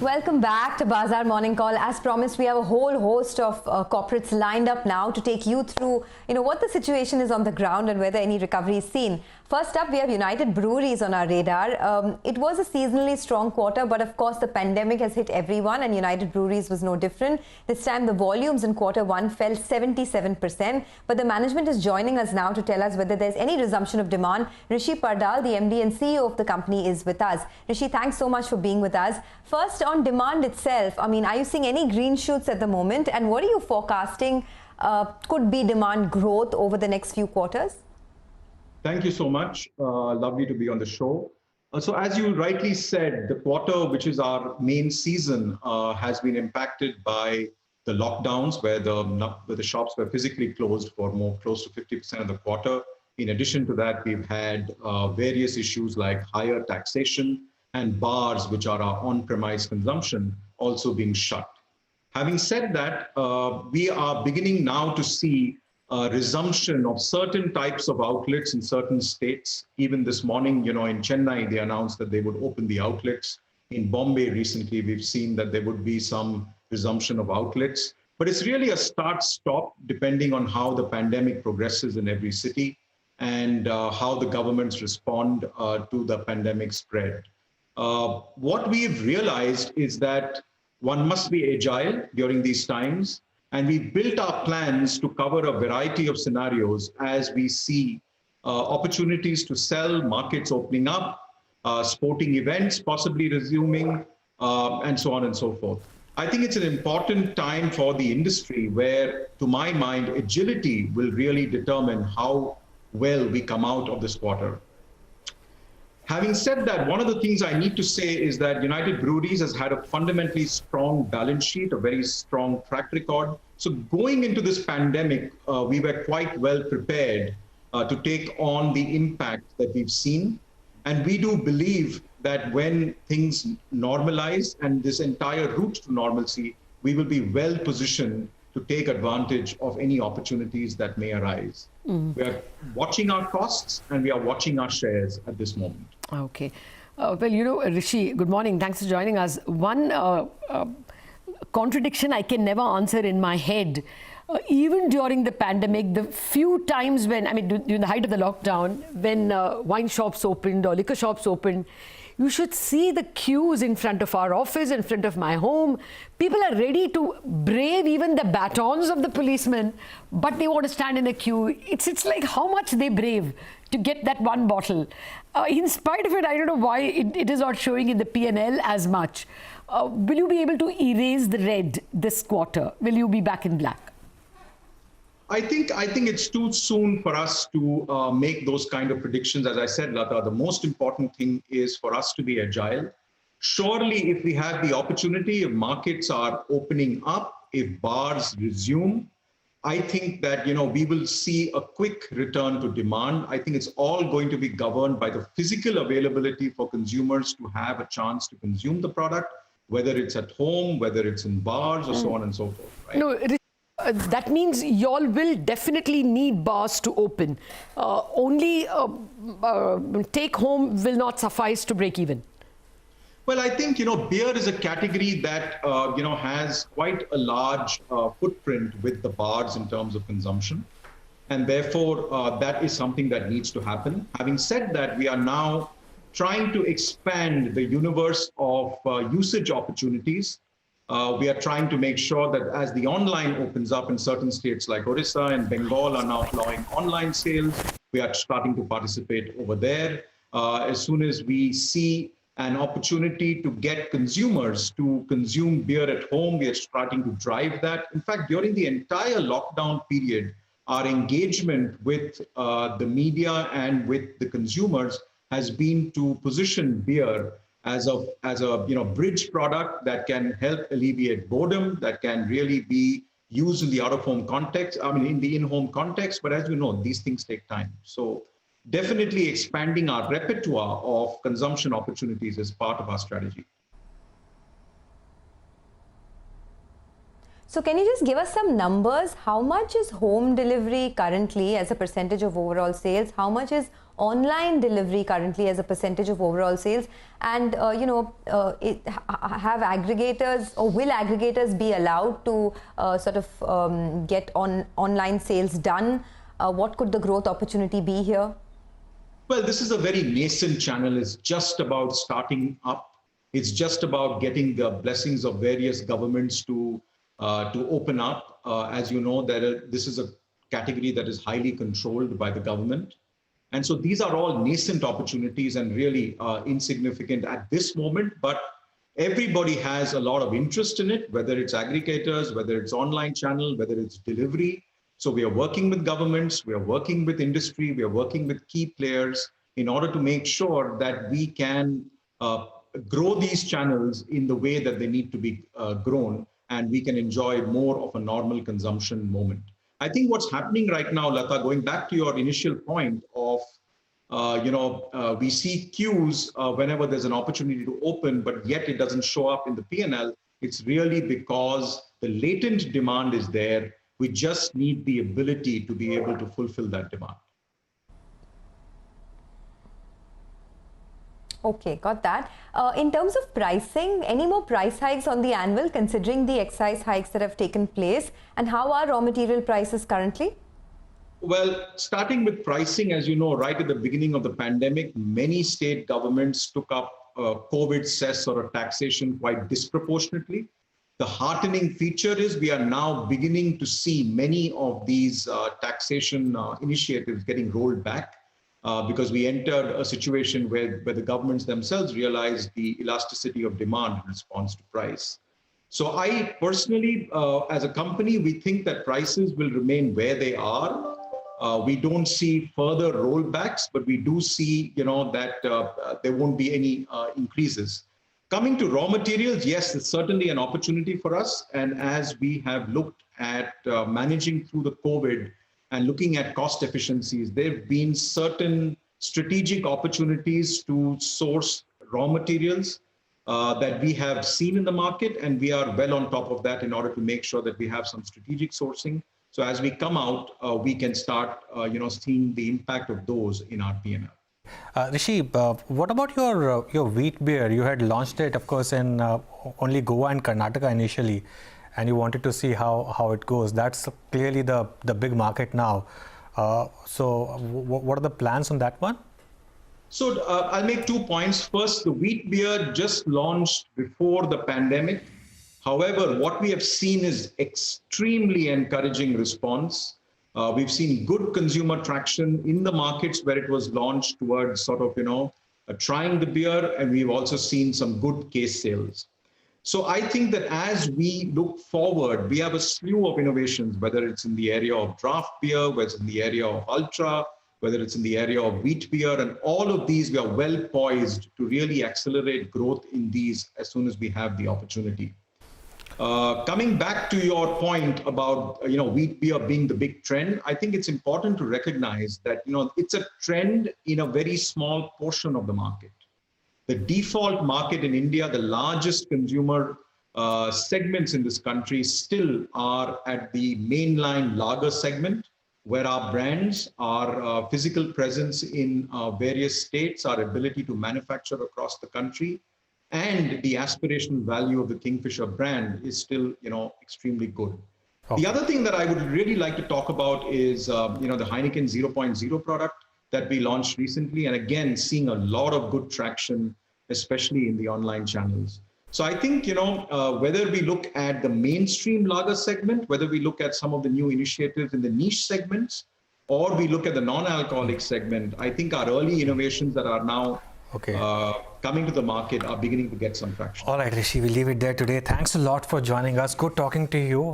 Welcome back to Bazaar Morning Call. As promised, we have a whole host of corporates lined up now to take you through, what the situation is on the ground and whether any recovery is seen. First up, we have United Breweries on our radar. It was a seasonally strong quarter, but of course the pandemic has hit everyone and United Breweries was no different. This time the volumes in quarter one fell 77%, but the management is joining us now to tell us whether there's any resumption of demand. Rishi Pardal, the MD and CEO of the company, is with us. Rishi, thanks so much for being with us. First, on demand itself, are you seeing any green shoots at the moment, and what are you forecasting could be demand growth over the next few quarters? Thank you so much. Lovely to be on the show. So as you rightly said, the quarter, which is our main season, has been impacted by the lockdowns where the shops were physically closed for close to 50% of the quarter. In addition to that, we've had various issues like higher taxation and bars, which are our on-premise consumption, also being shut. Having said that, we are beginning now to see resumption of certain types of outlets in certain states. Even this morning, in Chennai, they announced that they would open the outlets. In Bombay recently, we've seen that there would be some resumption of outlets. But it's really a start-stop depending on how the pandemic progresses in every city and how the governments respond to the pandemic spread. What we've realized is that one must be agile during these times. And we built our plans to cover a variety of scenarios as we see opportunities to sell, markets opening up, sporting events possibly resuming, and so on and so forth. I think it's an important time for the industry where, to my mind, agility will really determine how well we come out of this quarter. Having said that, one of the things I need to say is that United Breweries has had a fundamentally strong balance sheet, a very strong track record. So going into this pandemic, we were quite well prepared to take on the impact that we've seen. And we do believe that when things normalize and this entire route to normalcy, we will be well positioned to take advantage of any opportunities that may arise. We are watching our costs and we are watching our shares at this moment. Okay. Well, Rishi, good morning. Thanks for joining us. One contradiction I can never answer in my head. Even during the pandemic, the few times when, during the height of the lockdown, when wine shops opened or liquor shops opened, you should see the queues in front of our office, in front of my home. People are ready to brave even the batons of the policemen, but they want to stand in a queue. It's like how much they brave to get that one bottle. In spite of it, I don't know why it is not showing in the P&L as much. Will you be able to erase the red this quarter? Will you be back in black? I think it's too soon for us to make those kind of predictions. As I said, Lata, the most important thing is for us to be agile. Surely, if we have the opportunity, if markets are opening up, if bars resume, I think that we will see a quick return to demand. I think it's all going to be governed by the physical availability for consumers to have a chance to consume the product, whether it's at home, whether it's in bars, or so on and so forth. Right? No, that means y'all will definitely need bars to open. Only take home will not suffice to break even. Well, I think, beer is a category that, has quite a large footprint with the bars in terms of consumption. And therefore, that is something that needs to happen. Having said that, we are now trying to expand the universe of usage opportunities. We are trying to make sure that as the online opens up in certain states like Orissa and Bengal are now allowing online sales, we are starting to participate over there. As soon as we see an opportunity to get consumers to consume beer at home, we are starting to drive that. In fact, during the entire lockdown period, our engagement with the media and with the consumers has been to position beer as a bridge product that can help alleviate boredom, that can really be used in the out-of-home context, in the in-home context. But as you know, these things take time. So definitely expanding our repertoire of consumption opportunities is part of our strategy. So can you just give us some numbers? How much is home delivery currently as a percentage of overall sales? How much is online delivery currently as a percentage of overall sales? And have aggregators, or will aggregators be allowed to get online sales done? What could the growth opportunity be here? Well, this is a very nascent channel. It's just about starting up. It's just about getting the blessings of various governments to open up. As you know, this is a category that is highly controlled by the government. And so these are all nascent opportunities and really insignificant at this moment, but everybody has a lot of interest in it, whether it's aggregators, whether it's online channel, whether it's delivery. So we are working with governments, we are working with industry, we are working with key players in order to make sure that we can grow these channels in the way that they need to be grown, and we can enjoy more of a normal consumption moment. I think what's happening right now, Lata, going back to your initial point of, we see queues whenever there's an opportunity to open, but yet it doesn't show up in the P&L. It's really because the latent demand is there. We just need the ability to be able to fulfill that demand. Okay, got that. In terms of pricing, any more price hikes on the anvil considering the excise hikes that have taken place? And how are raw material prices currently? Well, starting with pricing, as you know, right at the beginning of the pandemic, many state governments took up COVID cess or a taxation quite disproportionately. The heartening feature is we are now beginning to see many of these taxation initiatives getting rolled back. Because we entered a situation where the governments themselves realized the elasticity of demand in response to price. So I personally, as a company, we think that prices will remain where they are. We don't see further rollbacks, but we do see, that there won't be any increases. Coming to raw materials, yes, it's certainly an opportunity for us. And as we have looked at managing through the COVID, and looking at cost efficiencies, there have been certain strategic opportunities to source raw materials that we have seen in the market, and we are well on top of that in order to make sure that we have some strategic sourcing. So as we come out, we can start, seeing the impact of those in our P&L. Rishi, what about your wheat beer? You had launched it, of course, in only Goa and Karnataka initially, and you wanted to see how it goes. That's clearly the big market now. So what are the plans on that one? So I'll make 2 points. First, the wheat beer just launched before the pandemic. However, what we have seen is extremely encouraging response. We've seen good consumer traction in the markets where it was launched towards trying the beer, and we've also seen some good case sales. So I think that as we look forward, we have a slew of innovations, whether it's in the area of draft beer, whether it's in the area of ultra, whether it's in the area of wheat beer, and all of these, we are well poised to really accelerate growth in these as soon as we have the opportunity. Coming back to your point about wheat beer being the big trend, I think it's important to recognize that it's a trend in a very small portion of the market. The default market in India, the largest consumer segments in this country still are at the mainline lager segment, where our brands, our physical presence in various states, our ability to manufacture across the country, and the aspirational value of the Kingfisher brand is still, extremely good. Okay. The other thing that I would really like to talk about is, the Heineken 0.0 product that we launched recently, and again, seeing a lot of good traction, especially in the online channels. So I think, whether we look at the mainstream lager segment, whether we look at some of the new initiatives in the niche segments, or we look at the non-alcoholic segment, I think our early innovations that are now coming to the market are beginning to get some traction. All right, Rishi, we'll leave it there today. Thanks a lot for joining us. Good talking to you.